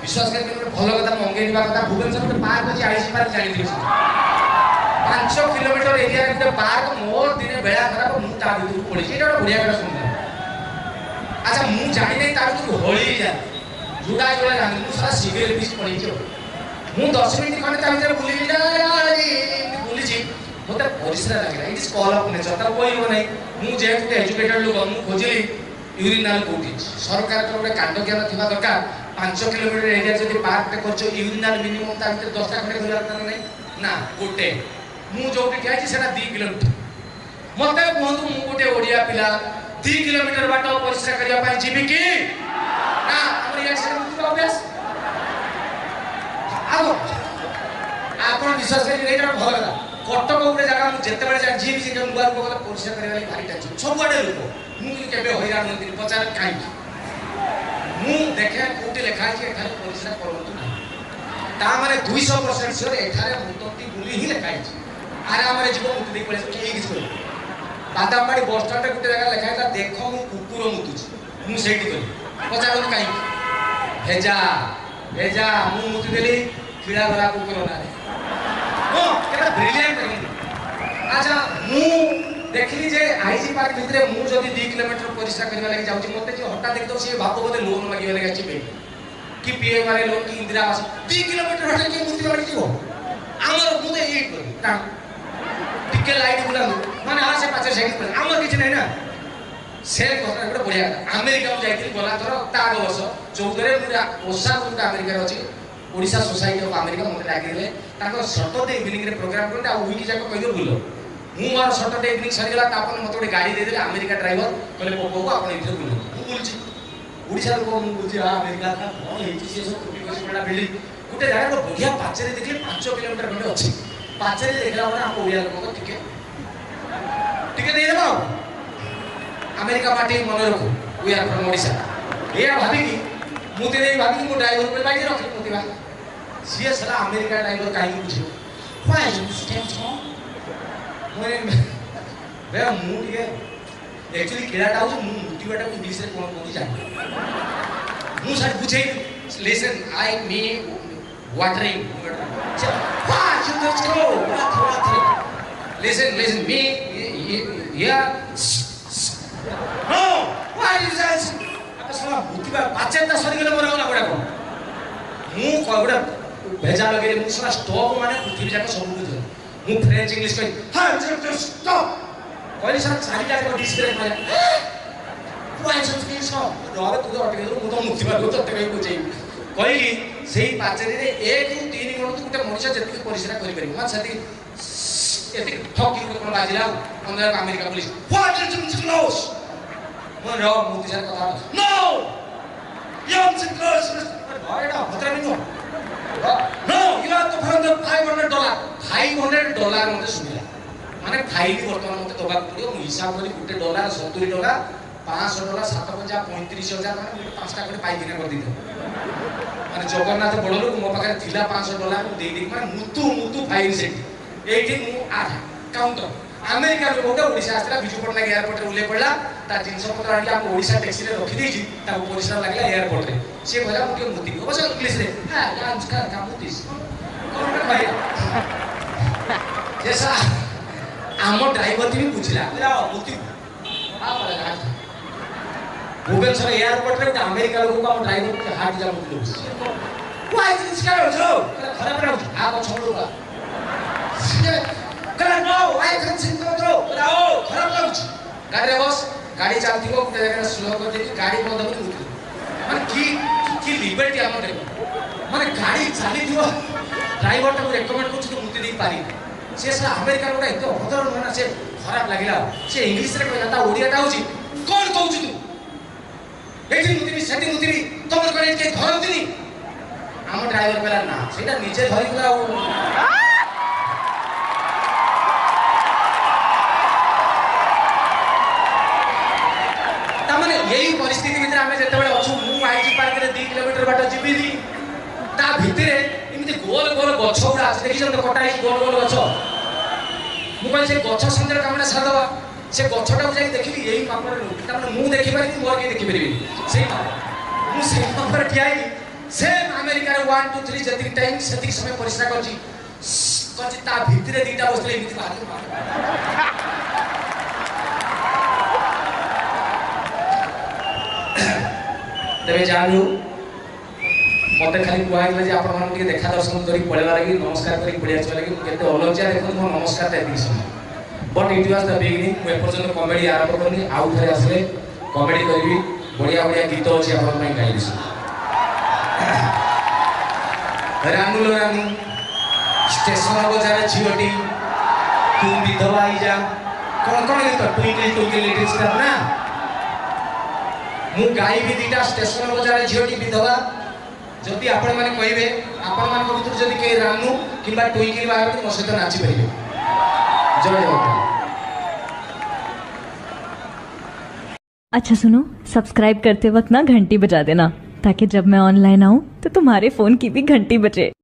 विश्वास कर भल कथा मंगेई कथा भुवनेश्वर गोटे पार्क अच्छी आईसी पार्क जानी 5 किलोमीटर एरिया गोटे पार्क मोर दिन बेला खराब मुझे भर पड़ी गोटे बढ़िया कथा सुन अच्छा मुझे जानी नहीं भर होली जा जुड़ा जुड़ा जानी मुझे सारा सिगरेट पीस पड़ी मुझे 10 मिनट खंडे बुली बुली मत परिश्रा लगे it is call of nature तक कोई हो नहीं मुझे एजुकेटेड लोक मुझे खोजिली यूरिनाल कोठी सरकार गोटे कांड ज्ञान थी दरकार 5 किलोमीटर एरिया जब पार्क कर यूरिनाल मिनिमम ता भीतर 10टा खंडे खोलिया नहीं ना गोटे मुझे जो ठिया 2 किलोमीटर मत कहतु मुझे गोटे ओडिया पिला 2 किलोमीटर बाट परिश्रा करने जीवी कि ना अभ्यास आप विश्वास कर भल कथा कटक गोटे जगह मुझे जिते जी भी नुआ लोक गले परिश्रा करने भारी टेंशन सबुआड़े लोक मुझे हैरान होती पचार कहीं मुझे देखे कौटे लिखाई एठार परिश्रा करूँ ना मैंने 200% सियोर एठार मुतती बुली ही लिखाई आराम जीव मुति पड़े किए किसी बादामबाड़ी बस स्टाण्ड गोटे जगह लिखाई देख मु कुकुर मुतुची मुझे कली पचार कहीं भेजा भेजा मुझे मुतिदेली कीड़ा गला कुकुर ना ब्रिलियंट अच्छा मु देखली जे आईजी पार्क भितर मु जदि 2 किलोमीटर परिश्रा करने लगे जाऊँ मत जो हटा देख दो सी भाव बोधे लोन मागे लगे अच्छे कि पीएम वाले लोन कि इंदिरा आवास 2 किलोमीटर हटा कि मुति बाड़ी जीव आमर मुझे ये टिके लाइट बुला माने हाँ से पाचे साइड आमर किसी नहीं ना से कथा गोटे बढ़िया अमेरिका जाइए गला थर ता वर्ष 14 मुझे ओसा गोटे अमेरिका अच्छी ओडिशा सोसाइटी ऑफ अमेरिका मत लगे सटरडे इवनिंग प्रोग्राम करते आ वीक जाक कह बुल मु मोर सटरडे इवनिंग सरीगला मत गोटे गाड़ी देदेले अमेरिका ड्राइवर कहले पपू आप बुल मुझे ओडिशा लोक मुझे अमेरिका कौन है सब कोटी कोटी बड़ा बिल्डिंग गोटे जगह बढ़िया पाचेरी देखिए 5 किलोमीटर खंडे अच्छी पाचेरी देखला आम ओडिया लोक टिके दे देबा अमेरिका पार्टी मन रखो वी आर फ्रॉम ओडिशा ये भाबिकी मुते नहीं भाबिकी मो ड्राइवर पे बाजी रखी मुतिबा सी सारा अमेरिका ड्राइवर कहीं बुझे व्हाई यू स्टैंड ऑन मोरे बे मुटिए एक्चुअली केडाटा हो मु मुतिबाटा इंग्लिश रे कोन कोन जाने मु सर बुझे listen I me watering why you let's go listen me या नो व्हाई इज दैट साला मुतिबा पाचेता सरीगले मोर होला बडा को मु कोगडा भेजा लगे मु साला स्टॉप माने पृथ्वी जाक सब बुझ मु फ्रेंच इंग्लिश कहि हां जस्ट स्टॉप कहली सर चारिटा को डिस्प्ले मारे व्हाई जस्ट दिस स्टॉप डर तू अटके मु तो मुतिबा को तते कहि बुझे कहली सेही पाचेरी रे 1 ରୁ 3 मिनिट तू गुटे मनुष्य जति परिश्रा करि परिबो मान सती एते ठकी को कोन बाजिला अंदर America police what is it close मन रो मुति सर कथा नो यम इज क्लोज भाईडा भद्रा बिनो no you have to find $500 $500 मते सुनिला माने फाइल वर्तमान मते दबा पड़ियो मु हिसाब करी गुटे डॉलर $70 $500 $750 $35,000 माने 5टा कोटे पाई दिने कर दितो माने जगन्नाथ बड़ लोक मो पाखे थिला $500 दे दे माने मुतु फाइल सेट एठी मु आधा काउंटर अमेरिका लोक गोटे ओडिशा आसला बिजू पटनायक एयरपोर्ट रे उले पड़ला ता जिनस पत्र आनी हम ओडिशा टैक्सी रे रखी देजी ता परिश्रा लागला एयरपोर्ट रे से कहला मु के मुति बस इंग्लिश रे हां नमस्कार का मुतिस कोन भाई जैसा आम ड्राइवर भी बुझला मुति आ पड़े गाड़ी भुवनेश्वर एयरपोर्ट रे अमेरिका लोक को हम ड्राइवर के हाथ जा मुति व्हाई दिस गाय हो खराब रहो आ को छोड़ दूंगा कला नो आई कैन सिंग करो आओ खराब लाଗୁଛି गाड़ी रे बस गाड़ी चलती हो गोटे जगह स्लो कर दे गाड़ी बंद कर मुति माने की लिबर्टी हम रे माने गाड़ी चली दियो ड्राइवर को रेकमेंड करछु तो मुति दे पारी से साला अमेरिका लोक एतो हदर न से खराब लागिला से इंग्लिश रे कहता ओडियाटा होची कोन कहू तू एठी मुति सेठी मुति तमर करे के धरंतिनी हम ड्राइवर कहला ना सेटा नीचे धरि गला यही परिस्थिति भितर आम जो अच्छु मु आईजी पार्क में 2 किलोमीटर बाट जीवी ता भितर एमती गोल गोल गछ गुड़ा देखी कटा गोल गोल गछ मुझे गछ संगे कम सारदे से गछटा जाए देखिली यही पापर मुझे देखिपारि मोर किए देखिपारि से ठिया सेम अमेरिका रे 1 2 3 जति टाइम सेति समय परिश्रा करछि ता भितरे दीटा बसले एमिति बाहर तेरे जानू मते खाली कुआइला जे आपण मान के देखा दर्शन करी पळेला लागि नमस्कार करी पळिया चला लागि केते अलज्या देखो मो नमस्कार ता एति समय but it was the beginning मैं पर्यंत कॉमेडी आरंभ करनी आउ थरे आसले कॉमेडी करबी बढ़िया बढ़िया गीत अछि आपण में गाइबी रानू लो रानू स्टेशन बजार झियोटी तू विधवा आई जा कोन कोन गीत ट्विंकल ट्विंकल लिटिल स्टार ना मु गाइबी दीटा स्टेशन बजार झियोटी विधवा जदि आपण माने कहिबे आपण मान को भीतर जदि के रानू किबा ट्विंकल बाहर मो सहित नाची परिबे जय जगन्नाथ। अच्छा सुनो, सब्सक्राइब करते वक्त ना घंटी बजा देना ताकि जब मैं ऑनलाइन आऊँ तो तुम्हारे फोन की भी घंटी बजे।